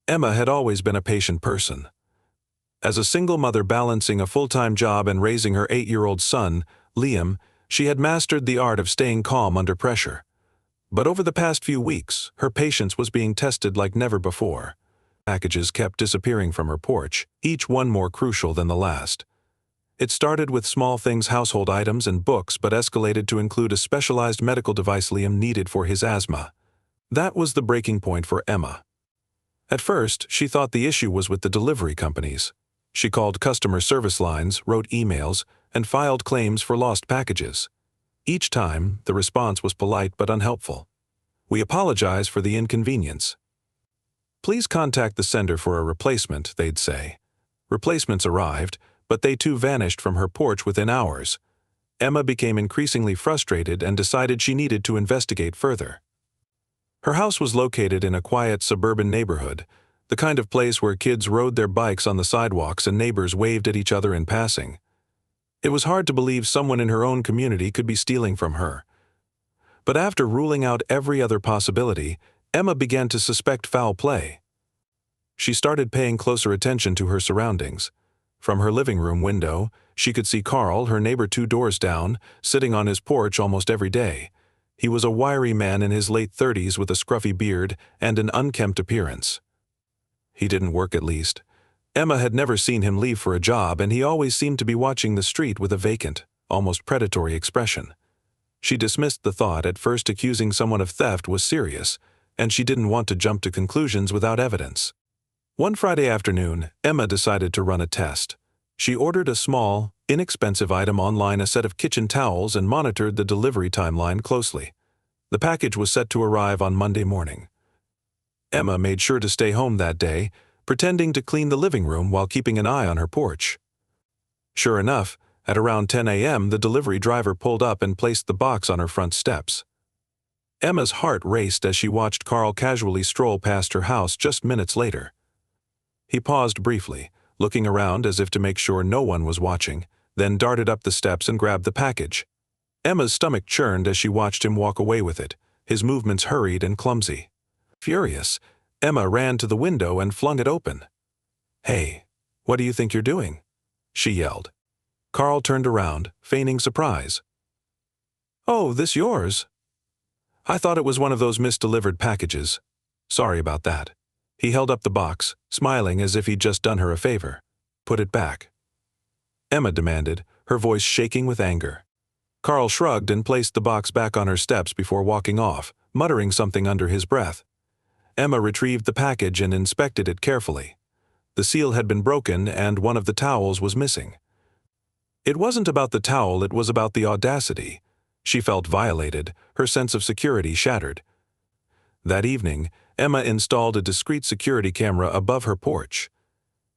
Emma had always been a patient person. As a single mother balancing a full-time job and raising her 8-year-old son, Liam, she had mastered the art of staying calm under pressure. But over the past few weeks, her patience was being tested like never before. Packages kept disappearing from her porch, each one more crucial than the last. It started with small things, household items and books, but escalated to include a specialized medical device Liam needed for his asthma. That was the breaking point for Emma. At first, she thought the issue was with the delivery companies. She called customer service lines, wrote emails, and filed claims for lost packages. Each time, the response was polite but unhelpful. "We apologize for the inconvenience. Please contact the sender for a replacement," they'd say. Replacements arrived, but they too vanished from her porch within hours. Emma became increasingly frustrated and decided she needed to investigate further. Her house was located in a quiet suburban neighborhood, the kind of place where kids rode their bikes on the sidewalks and neighbors waved at each other in passing. It was hard to believe someone in her own community could be stealing from her. But after ruling out every other possibility, Emma began to suspect foul play. She started paying closer attention to her surroundings. From her living room window, she could see Carl, her neighbor 2 doors down, sitting on his porch almost every day. He was a wiry man in his late 30s with a scruffy beard and an unkempt appearance. He didn't work, at least. Emma had never seen him leave for a job, and he always seemed to be watching the street with a vacant, almost predatory expression. She dismissed the thought. At first, accusing someone of theft was serious, and she didn't want to jump to conclusions without evidence. One Friday afternoon, Emma decided to run a test. She ordered a small, inexpensive item online, a set of kitchen towels, and monitored the delivery timeline closely. The package was set to arrive on Monday morning. Emma made sure to stay home that day, pretending to clean the living room while keeping an eye on her porch. Sure enough, at around 10 a.m., the delivery driver pulled up and placed the box on her front steps. Emma's heart raced as she watched Carl casually stroll past her house just minutes later. He paused briefly, looking around as if to make sure no one was watching, then darted up the steps and grabbed the package. Emma's stomach churned as she watched him walk away with it, his movements hurried and clumsy. Furious, Emma ran to the window and flung it open. "Hey, what do you think you're doing?" she yelled. Carl turned around, feigning surprise. "Oh, this yours? I thought it was one of those misdelivered packages. Sorry about that." He held up the box, smiling as if he'd just done her a favor. "Put it back," Emma demanded, her voice shaking with anger. Carl shrugged and placed the box back on her steps before walking off, muttering something under his breath. Emma retrieved the package and inspected it carefully. The seal had been broken and one of the towels was missing. It wasn't about the towel, it was about the audacity. She felt violated, her sense of security shattered. That evening, Emma installed a discreet security camera above her porch.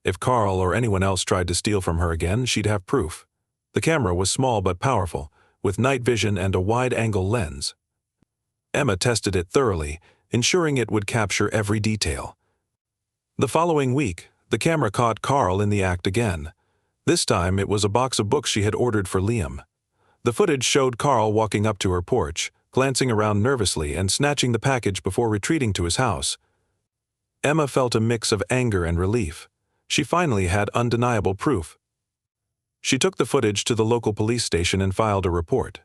If Carl or anyone else tried to steal from her again, she'd have proof. The camera was small but powerful, with night vision and a wide-angle lens. Emma tested it thoroughly, ensuring it would capture every detail. The following week, the camera caught Carl in the act again. This time, it was a box of books she had ordered for Liam. The footage showed Carl walking up to her porch, glancing around nervously and snatching the package before retreating to his house. Emma felt a mix of anger and relief. She finally had undeniable proof. She took the footage to the local police station and filed a report.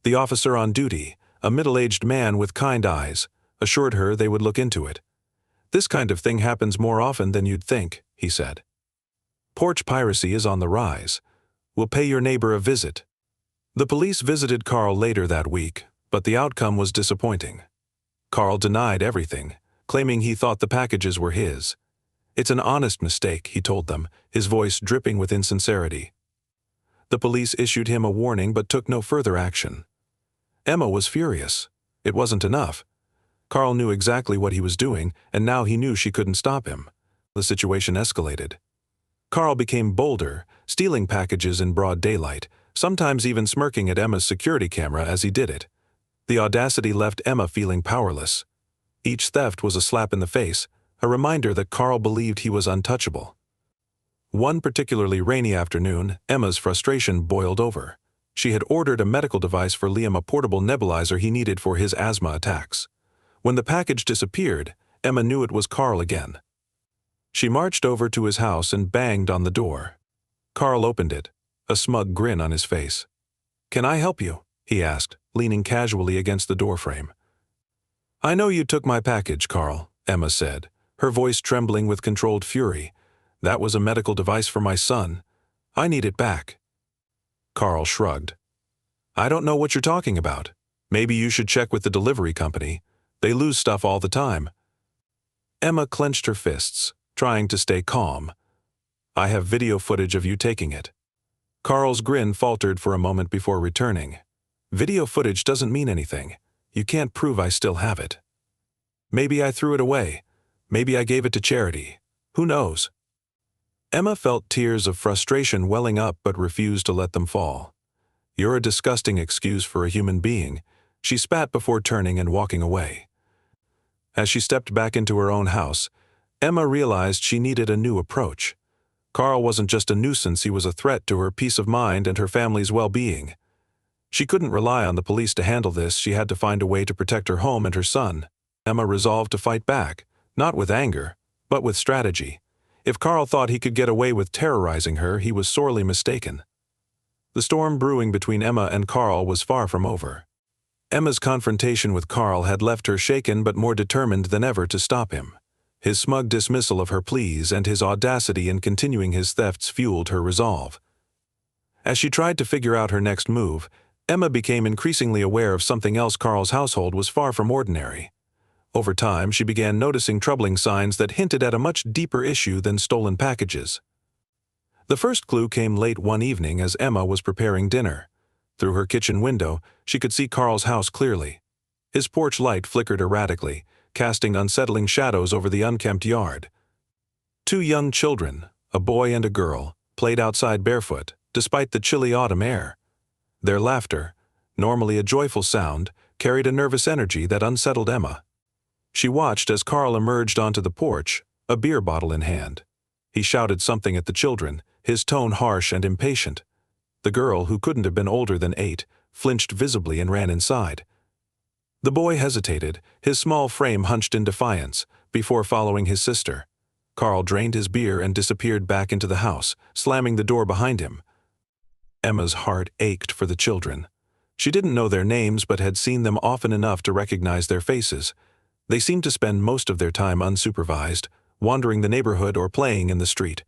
The officer on duty, a middle-aged man with kind eyes, assured her they would look into it. "This kind of thing happens more often than you'd think," he said. "Porch piracy is on the rise. We'll pay your neighbor a visit." The police visited Carl later that week, but the outcome was disappointing. Carl denied everything, claiming he thought the packages were his. "It's an honest mistake," he told them, his voice dripping with insincerity. The police issued him a warning but took no further action. Emma was furious. It wasn't enough. Carl knew exactly what he was doing, and now he knew she couldn't stop him. The situation escalated. Carl became bolder, stealing packages in broad daylight, sometimes even smirking at Emma's security camera as he did it. The audacity left Emma feeling powerless. Each theft was a slap in the face, a reminder that Carl believed he was untouchable. One particularly rainy afternoon, Emma's frustration boiled over. She had ordered a medical device for Liam, a portable nebulizer he needed for his asthma attacks. When the package disappeared, Emma knew it was Carl again. She marched over to his house and banged on the door. Carl opened it, a smug grin on his face. "Can I help you?" he asked, leaning casually against the doorframe. "I know you took my package, Carl," Emma said, her voice trembling with controlled fury. "That was a medical device for my son. I need it back." Carl shrugged. "I don't know what you're talking about. Maybe you should check with the delivery company. They lose stuff all the time." Emma clenched her fists, trying to stay calm. "I have video footage of you taking it." Carl's grin faltered for a moment before returning. "Video footage doesn't mean anything. You can't prove I still have it. Maybe I threw it away. Maybe I gave it to charity. Who knows?" Emma felt tears of frustration welling up but refused to let them fall. "You're a disgusting excuse for a human being," she spat before turning and walking away. As she stepped back into her own house, Emma realized she needed a new approach. Carl wasn't just a nuisance, he was a threat to her peace of mind and her family's well-being. She couldn't rely on the police to handle this. She had to find a way to protect her home and her son. Emma resolved to fight back, not with anger, but with strategy. If Carl thought he could get away with terrorizing her, he was sorely mistaken. The storm brewing between Emma and Carl was far from over. Emma's confrontation with Carl had left her shaken but more determined than ever to stop him. His smug dismissal of her pleas and his audacity in continuing his thefts fueled her resolve. As she tried to figure out her next move, Emma became increasingly aware of something else. Carl's household was far from ordinary. Over time, she began noticing troubling signs that hinted at a much deeper issue than stolen packages. The first clue came late one evening as Emma was preparing dinner. Through her kitchen window, she could see Carl's house clearly. His porch light flickered erratically, casting unsettling shadows over the unkempt yard. Two young children, a boy and a girl, played outside barefoot, despite the chilly autumn air. Their laughter, normally a joyful sound, carried a nervous energy that unsettled Emma. She watched as Carl emerged onto the porch, a beer bottle in hand. He shouted something at the children, his tone harsh and impatient. The girl, who couldn't have been older than 8, flinched visibly and ran inside. The boy hesitated, his small frame hunched in defiance, before following his sister. Carl drained his beer and disappeared back into the house, slamming the door behind him. Emma's heart ached for the children. She didn't know their names but had seen them often enough to recognize their faces. They seemed to spend most of their time unsupervised, wandering the neighborhood or playing in the street.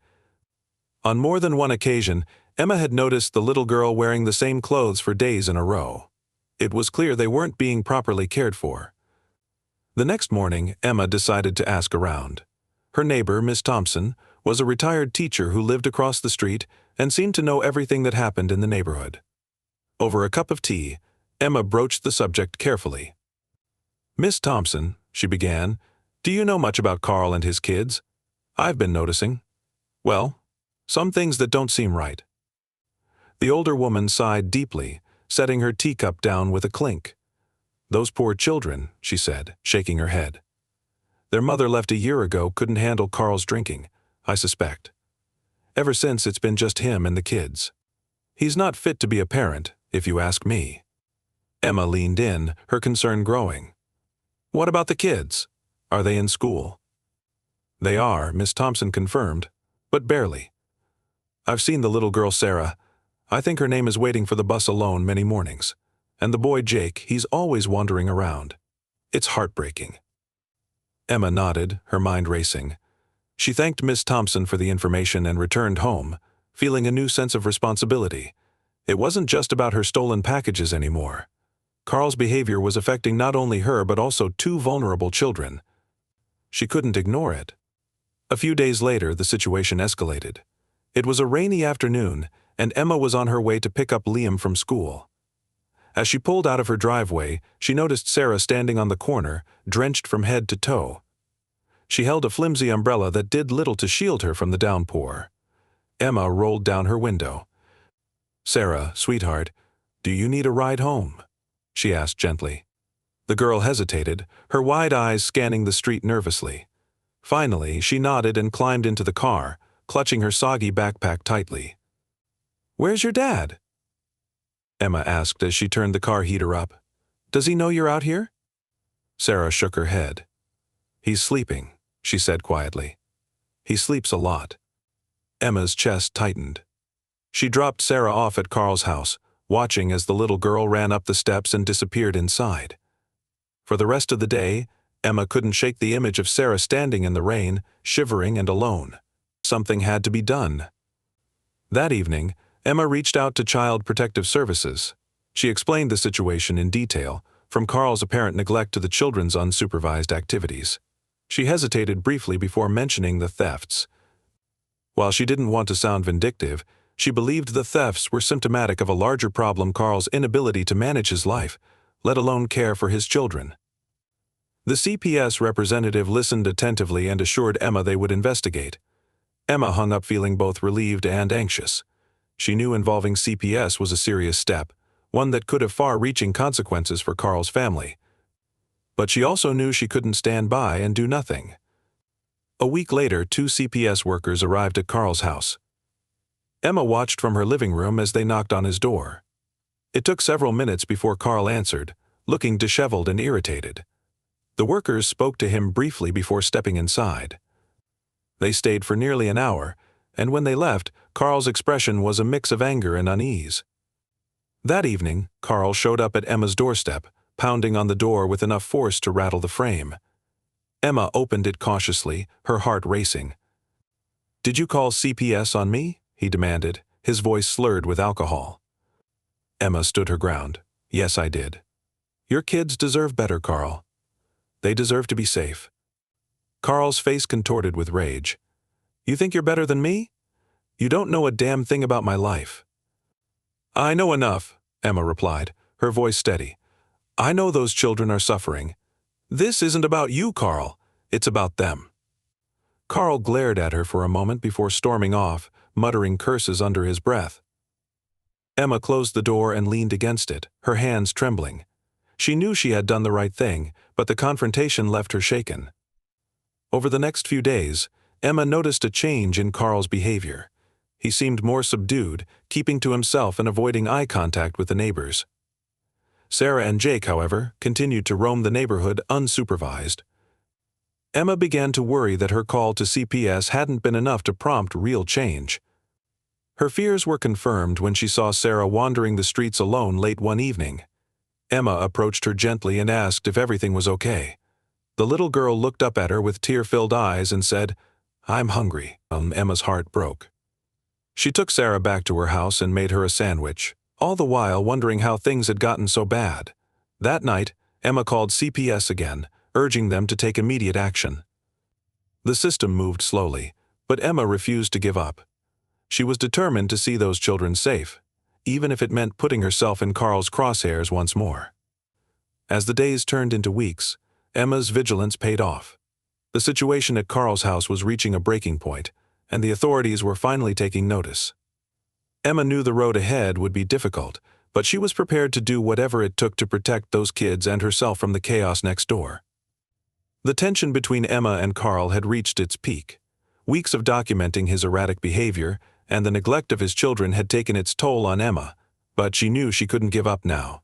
On more than one occasion, Emma had noticed the little girl wearing the same clothes for days in a row. It was clear they weren't being properly cared for. The next morning, Emma decided to ask around. Her neighbor, Miss Thompson, was a retired teacher who lived across the street and seemed to know everything that happened in the neighborhood. Over a cup of tea, Emma broached the subject carefully. "Miss Thompson," she began, "do you know much about Carl and his kids? I've been noticing, well, some things that don't seem right." The older woman sighed deeply, setting her teacup down with a clink. "Those poor children," she said, shaking her head. "Their mother left a year ago, couldn't handle Carl's drinking, I suspect. Ever since, it's been just him and the kids. He's not fit to be a parent, if you ask me." Emma leaned in, her concern growing. "What about the kids? Are they in school?" "They are," Miss Thompson confirmed, "but barely. I've seen the little girl Sarah. I think her name is waiting for the bus alone many mornings. And the boy Jake, he's always wandering around. It's heartbreaking." Emma nodded, her mind racing. She thanked Miss Thompson for the information and returned home, feeling a new sense of responsibility. It wasn't just about her stolen packages anymore. Carl's behavior was affecting not only her but also 2 vulnerable children. She couldn't ignore it. A few days later, the situation escalated. It was a rainy afternoon, and Emma was on her way to pick up Liam from school. As she pulled out of her driveway, she noticed Sarah standing on the corner, drenched from head to toe. She held a flimsy umbrella that did little to shield her from the downpour. Emma rolled down her window. "Sarah, sweetheart, do you need a ride home?" she asked gently. The girl hesitated, her wide eyes scanning the street nervously. Finally, she nodded and climbed into the car, clutching her soggy backpack tightly. "Where's your dad?" Emma asked as she turned the car heater up. "Does he know you're out here?" Sarah shook her head. "He's sleeping," she said quietly. He sleeps a lot. Emma's chest tightened. She dropped Sarah off at Carl's house, watching as the little girl ran up the steps and disappeared inside. For the rest of the day, Emma couldn't shake the image of Sarah standing in the rain, shivering and alone. Something had to be done. That evening, Emma reached out to Child Protective Services. She explained the situation in detail, from Carl's apparent neglect to the children's unsupervised activities. She hesitated briefly before mentioning the thefts. While she didn't want to sound vindictive, she believed the thefts were symptomatic of a larger problem: Carl's inability to manage his life, let alone care for his children. The CPS representative listened attentively and assured Emma they would investigate. Emma hung up feeling both relieved and anxious. She knew involving CPS was a serious step, one that could have far-reaching consequences for Carl's family. But she also knew she couldn't stand by and do nothing. A week later, 2 CPS workers arrived at Carl's house. Emma watched from her living room as they knocked on his door. It took several minutes before Carl answered, looking disheveled and irritated. The workers spoke to him briefly before stepping inside. They stayed for nearly an hour, and when they left, Carl's expression was a mix of anger and unease. That evening, Carl showed up at Emma's doorstep, pounding on the door with enough force to rattle the frame. Emma opened it cautiously, her heart racing. "Did you call CPS on me?" he demanded, his voice slurred with alcohol. Emma stood her ground. "Yes, I did. Your kids deserve better, Carl. They deserve to be safe." Carl's face contorted with rage. "You think you're better than me? You don't know a damn thing about my life." "I know enough," Emma replied, her voice steady. "I know those children are suffering. This isn't about you, Carl. It's about them." Carl glared at her for a moment before storming off, muttering curses under his breath. Emma closed the door and leaned against it, her hands trembling. She knew she had done the right thing, but the confrontation left her shaken. Over the next few days, Emma noticed a change in Carl's behavior. He seemed more subdued, keeping to himself and avoiding eye contact with the neighbors. Sarah and Jake, however, continued to roam the neighborhood unsupervised. Emma began to worry that her call to CPS hadn't been enough to prompt real change. Her fears were confirmed when she saw Sarah wandering the streets alone late one evening. Emma approached her gently and asked if everything was okay. The little girl looked up at her with tear-filled eyes and said, "I'm hungry." Emma's heart broke. She took Sarah back to her house and made her a sandwich, all the while wondering how things had gotten so bad. That night, Emma called CPS again, urging them to take immediate action. The system moved slowly, but Emma refused to give up. She was determined to see those children safe, even if it meant putting herself in Carl's crosshairs once more. As the days turned into weeks, Emma's vigilance paid off. The situation at Carl's house was reaching a breaking point, and the authorities were finally taking notice. Emma knew the road ahead would be difficult, but she was prepared to do whatever it took to protect those kids and herself from the chaos next door. The tension between Emma and Carl had reached its peak. Weeks of documenting his erratic behavior and the neglect of his children had taken its toll on Emma, but she knew she couldn't give up now.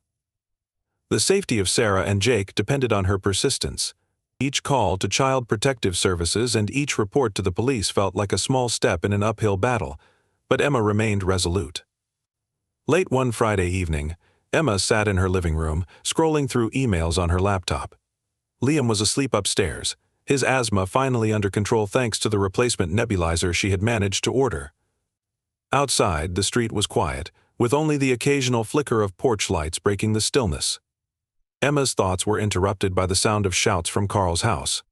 The safety of Sarah and Jake depended on her persistence. Each call to Child Protective Services and each report to the police felt like a small step in an uphill battle, but Emma remained resolute. Late one Friday evening, Emma sat in her living room, scrolling through emails on her laptop. Liam was asleep upstairs, his asthma finally under control thanks to the replacement nebulizer she had managed to order. Outside, the street was quiet, with only the occasional flicker of porch lights breaking the stillness. Emma's thoughts were interrupted by the sound of shouts from Carl's house.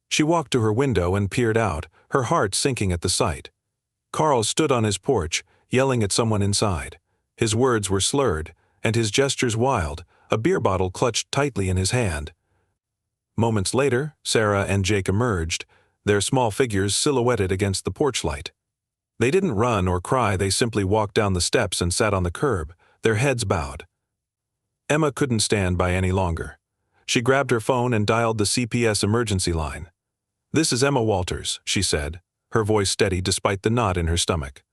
She walked to her window and peered out, her heart sinking at the sight. Carl stood on his porch, yelling at someone inside. His words were slurred, and his gestures wild, a beer bottle clutched tightly in his hand. Moments later, Sarah and Jake emerged, their small figures silhouetted against the porch light. They didn't run or cry, they simply walked down the steps and sat on the curb, their heads bowed. Emma couldn't stand by any longer. She grabbed her phone and dialed the CPS emergency line. "This is Emma Walters," she said, her voice steady despite the knot in her stomach.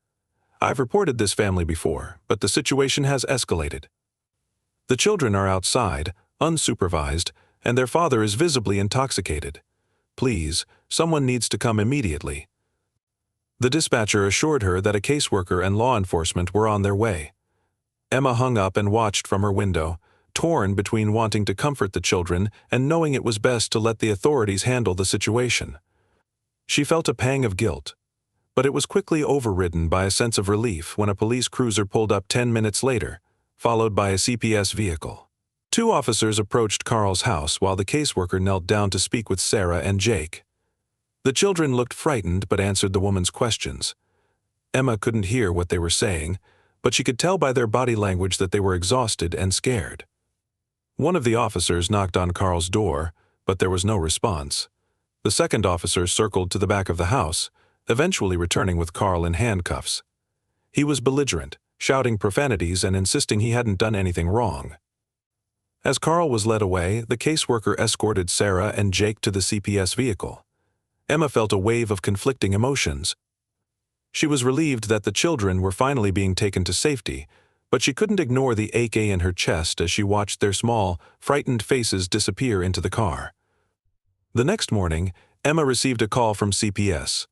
"I've reported this family before, but the situation has escalated. The children are outside, unsupervised, and their father is visibly intoxicated. Please, someone needs to come immediately." The dispatcher assured her that a caseworker and law enforcement were on their way. Emma hung up and watched from her window, torn between wanting to comfort the children and knowing it was best to let the authorities handle the situation. She felt a pang of guilt, but it was quickly overridden by a sense of relief when a police cruiser pulled up 10 minutes later, followed by a CPS vehicle. 2 officers approached Carl's house while the caseworker knelt down to speak with Sarah and Jake. The children looked frightened but answered the woman's questions. Emma couldn't hear what they were saying, but she could tell by their body language that they were exhausted and scared. One of the officers knocked on Carl's door, but there was no response. The second officer circled to the back of the house, eventually returning with Carl in handcuffs. He was belligerent, shouting profanities and insisting he hadn't done anything wrong. As Carl was led away, the caseworker escorted Sarah and Jake to the CPS vehicle. Emma felt a wave of conflicting emotions. She was relieved that the children were finally being taken to safety, but she couldn't ignore the ache in her chest as she watched their small, frightened faces disappear into the car. The next morning, Emma received a call from CPS.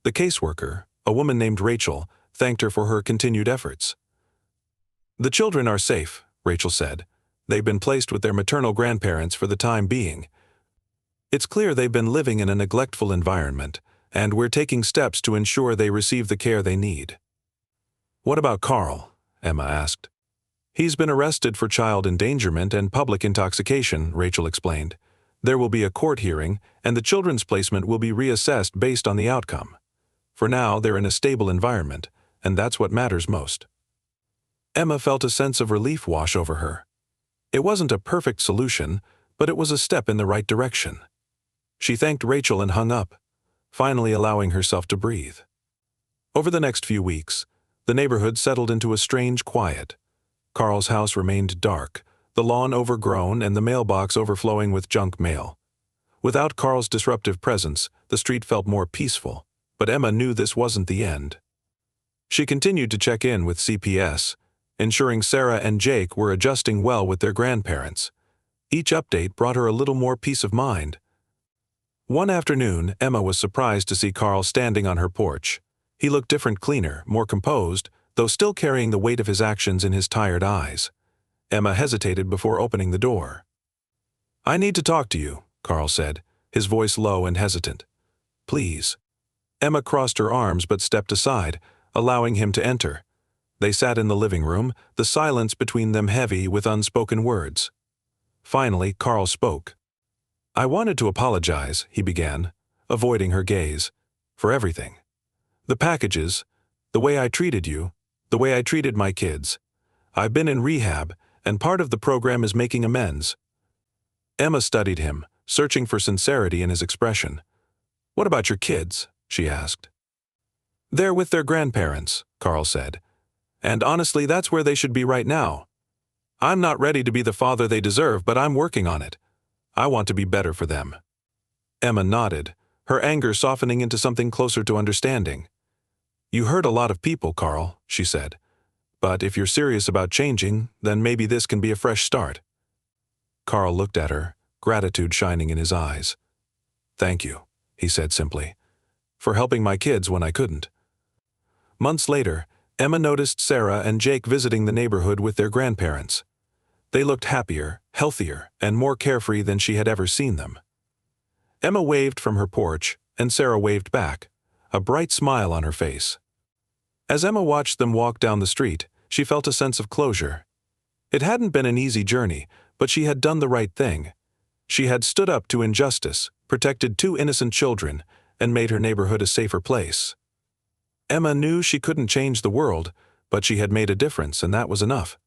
The caseworker, a woman named Rachel, thanked her for her continued efforts. "The children are safe," Rachel said. "They've been placed with their maternal grandparents for the time being. It's clear they've been living in a neglectful environment, and we're taking steps to ensure they receive the care they need." "What about Carl?" Emma asked. "He's been arrested for child endangerment and public intoxication," Rachel explained. "There will be a court hearing, and the children's placement will be reassessed based on the outcome. For now, they're in a stable environment, and that's what matters most." Emma felt a sense of relief wash over her. It wasn't a perfect solution, but it was a step in the right direction. She thanked Rachel and hung up, finally allowing herself to breathe. Over the next few weeks, the neighborhood settled into a strange quiet. Carl's house remained dark, the lawn overgrown and the mailbox overflowing with junk mail. Without Carl's disruptive presence, the street felt more peaceful, but Emma knew this wasn't the end. She continued to check in with CPS, ensuring Sarah and Jake were adjusting well with their grandparents. Each update brought her a little more peace of mind. One afternoon, Emma was surprised to see Carl standing on her porch. He looked different, cleaner, more composed, though still carrying the weight of his actions in his tired eyes. Emma hesitated before opening the door. "I need to talk to you," Carl said, his voice low and hesitant. "Please." Emma crossed her arms but stepped aside, allowing him to enter. They sat in the living room, the silence between them heavy with unspoken words. Finally, Carl spoke. "I wanted to apologize," he began, avoiding her gaze, "for everything. The packages, the way I treated you, the way I treated my kids. I've been in rehab, and part of the program is making amends." Emma studied him, searching for sincerity in his expression. "What about your kids?" she asked. "They're with their grandparents," Carl said. "And honestly, that's where they should be right now. I'm not ready to be the father they deserve, but I'm working on it. I want to be better for them." Emma nodded, her anger softening into something closer to understanding. "You hurt a lot of people, Carl," she said. "But if you're serious about changing, then maybe this can be a fresh start." Carl looked at her, gratitude shining in his eyes. "Thank you," he said simply, "for helping my kids when I couldn't." Months later, Emma noticed Sarah and Jake visiting the neighborhood with their grandparents. They looked happier, healthier, and more carefree than she had ever seen them. Emma waved from her porch, and Sarah waved back, a bright smile on her face. As Emma watched them walk down the street, she felt a sense of closure. It hadn't been an easy journey, but she had done the right thing. She had stood up to injustice, protected 2 innocent children, and made her neighborhood a safer place. Emma knew she couldn't change the world, but she had made a difference, and that was enough.